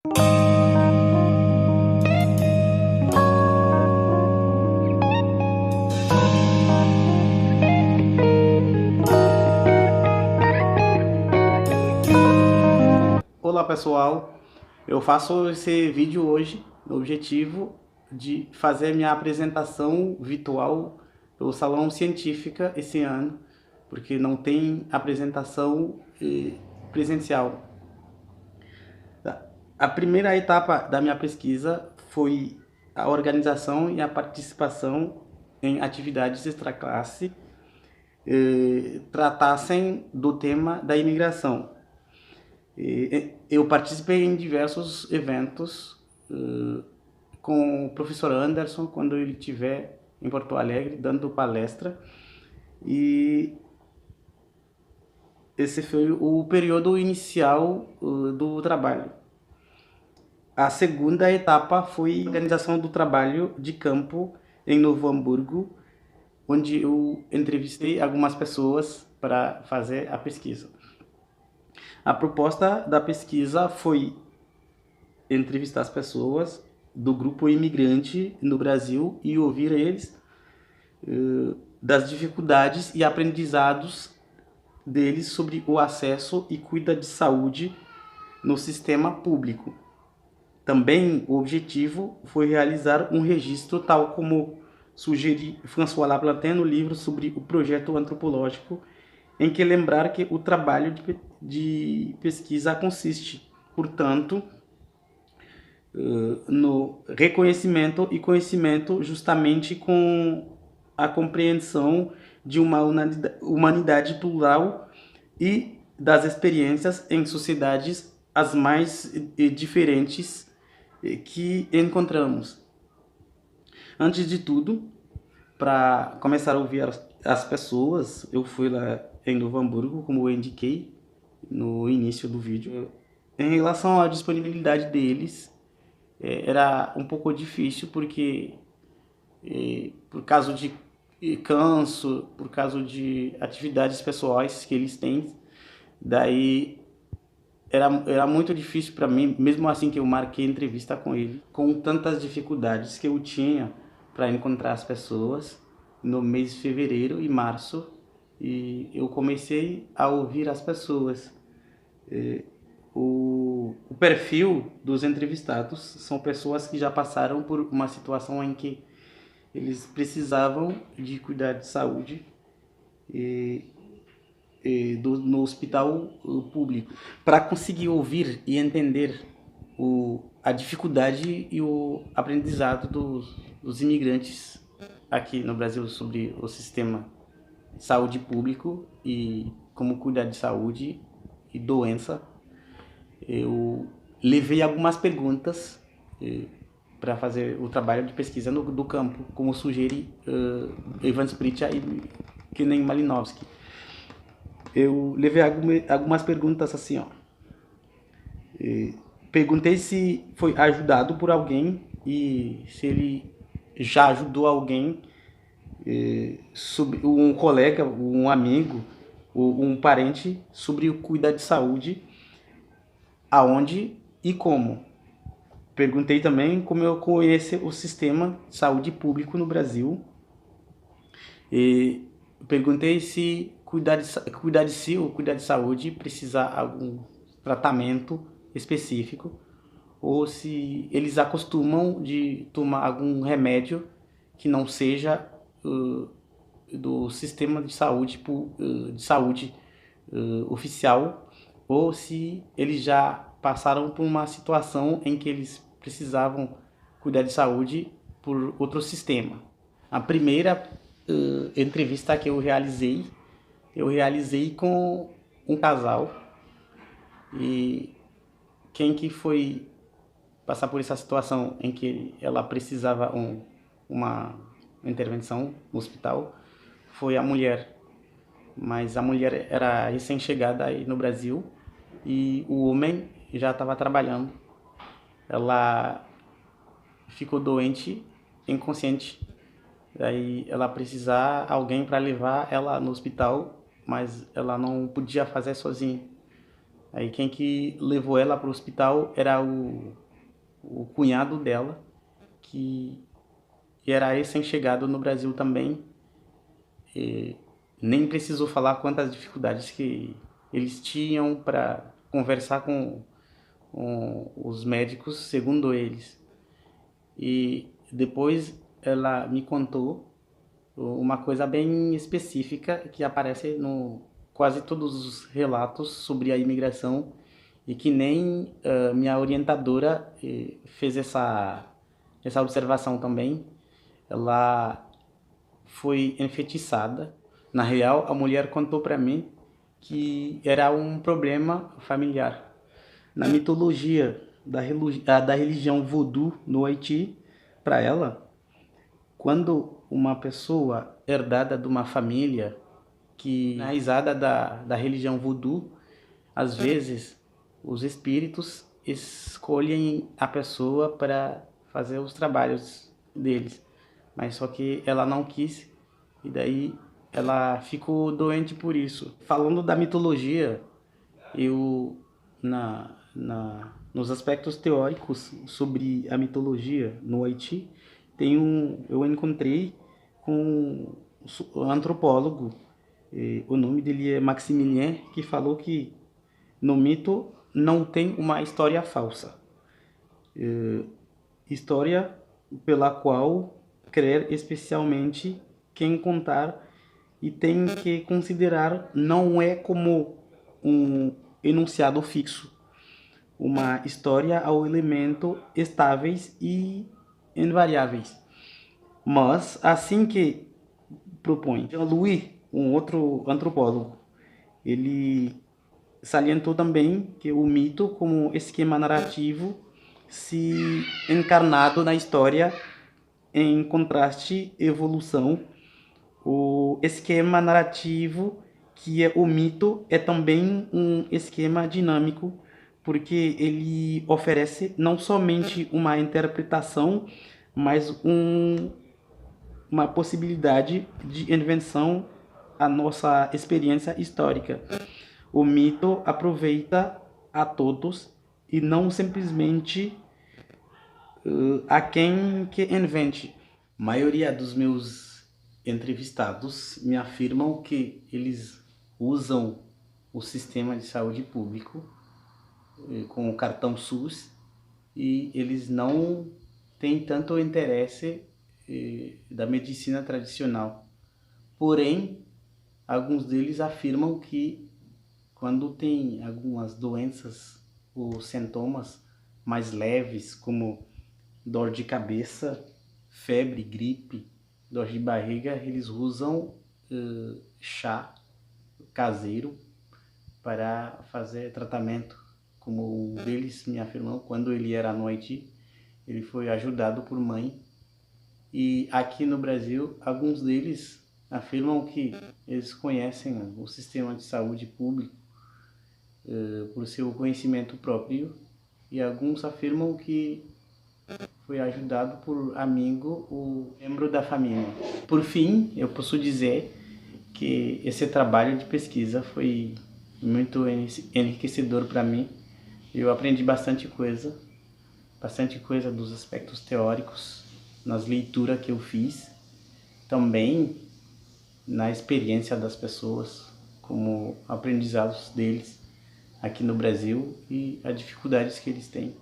Olá pessoal, eu faço esse vídeo hoje no objetivo de fazer minha apresentação virtual do Salão Científica esse ano, porque não tem apresentação presencial. A primeira etapa da minha pesquisa foi a organização e a participação em atividades extraclasse tratassem do tema da imigração. Eu participei em diversos eventos com o professor Anderson, quando ele estiver em Porto Alegre, dando palestra. E esse foi o período inicial do trabalho. A segunda etapa foi a organização do trabalho de campo em Novo Hamburgo, onde eu entrevistei algumas pessoas para fazer a pesquisa. A proposta da pesquisa foi entrevistar as pessoas do grupo imigrante no Brasil e ouvir eles das dificuldades e aprendizados deles sobre o acesso e cuidado de saúde no sistema público. Também o objetivo foi realizar um registro, tal como sugere François Laplantin no livro sobre o projeto antropológico, em que lembrar que o trabalho de pesquisa consiste, portanto, no reconhecimento e conhecimento justamente com a compreensão de uma humanidade plural e das experiências em sociedades as mais diferentes que encontramos. Antes de tudo, para começar a ouvir as pessoas, eu fui lá em Novo Hamburgo, como eu indiquei no início do vídeo. Em relação à disponibilidade deles, era um pouco difícil, porque por causa de canso, por causa de atividades pessoais que eles têm, daí era muito difícil para mim, mesmo assim que eu marquei entrevista com ele, com tantas dificuldades que eu tinha para encontrar as pessoas no mês de fevereiro e março, e eu comecei a ouvir as pessoas. O perfil dos entrevistados são pessoas que já passaram por uma situação em que eles precisavam de cuidar de saúde no hospital público. Para conseguir ouvir e entender a dificuldade e o aprendizado dos imigrantes aqui no Brasil sobre o sistema de saúde público e como cuidar de saúde e doença, eu levei algumas perguntas para fazer o trabalho de pesquisa do campo, como sugere Ivan Spritcha e Kenan Malinowski. Eu levei algumas perguntas assim, ó. Perguntei se foi ajudado por alguém e se ele já ajudou alguém, um colega, um amigo, um parente, sobre o cuidar de saúde, aonde e como. Perguntei também como eu conheço o sistema de saúde público no Brasil. E perguntei se cuidar de si ou cuidar de saúde precisar algum tratamento específico, ou se eles acostumam de tomar algum remédio que não seja do sistema de saúde oficial, ou se eles já passaram por uma situação em que eles precisavam cuidar de saúde por outro sistema. A primeira entrevista que eu realizei com um casal, e quem que foi passar por essa situação em que ela precisava uma intervenção no hospital foi a mulher. Mas a mulher era recém-chegada aí no Brasil e o homem já estava trabalhando. Ela ficou doente, inconsciente. Daí ela precisava alguém para levar ela no hospital, mas ela não podia fazer sozinha. Aí quem que levou ela para o hospital era o cunhado dela, que era recém-chegado no Brasil também. E nem precisou falar quantas dificuldades que eles tinham para conversar com os médicos, segundo eles. E depois ela me contou uma coisa bem específica que aparece no quase todos os relatos sobre a imigração e que nem minha orientadora fez essa observação também. Ela foi enfeitiçada. Na real, a mulher contou para mim que era um problema familiar. Na mitologia da religião voodoo no Haiti, para ela, quando uma pessoa herdada de uma família que enraizada da religião voodoo, às vezes os espíritos escolhem a pessoa para fazer os trabalhos deles, mas só que ela não quis e daí ela ficou doente por isso. Falando da mitologia, eu nos aspectos teóricos sobre a mitologia no Haiti, eu encontrei com um antropólogo, o nome dele é Maximilien, que falou que no mito não tem uma história falsa, história pela qual crer especialmente quem contar e tem que considerar não é como um enunciado fixo, uma história ao elemento estáveis e invariáveis. Mas, assim que propõe Jean-Louis, um outro antropólogo, ele salientou também que o mito como esquema narrativo se encarnado na história em contraste evolução, o esquema narrativo que é o mito é também um esquema dinâmico porque ele oferece não somente uma interpretação, mas uma possibilidade de invenção à nossa experiência histórica. O mito aproveita a todos e não simplesmente a quem que invente. A maioria dos meus entrevistados me afirmam que eles usam o sistema de saúde público com o cartão SUS e eles não têm tanto interesse da medicina tradicional. Porém, alguns deles afirmam que quando tem algumas doenças ou sintomas mais leves, como dor de cabeça, febre, gripe, dor de barriga, eles usam chá caseiro para fazer tratamento. Como um deles me afirmou, quando ele era à noite, ele foi ajudado por mãe. E aqui no Brasil, alguns deles afirmam que eles conhecem o sistema de saúde público por seu conhecimento próprio, e alguns afirmam que foi ajudado por amigo ou membro da família. Por fim, eu posso dizer que esse trabalho de pesquisa foi muito enriquecedor para mim. Eu aprendi bastante coisa dos aspectos teóricos, nas leituras que eu fiz, também na experiência das pessoas, como aprendizados deles aqui no Brasil e as dificuldades que eles têm.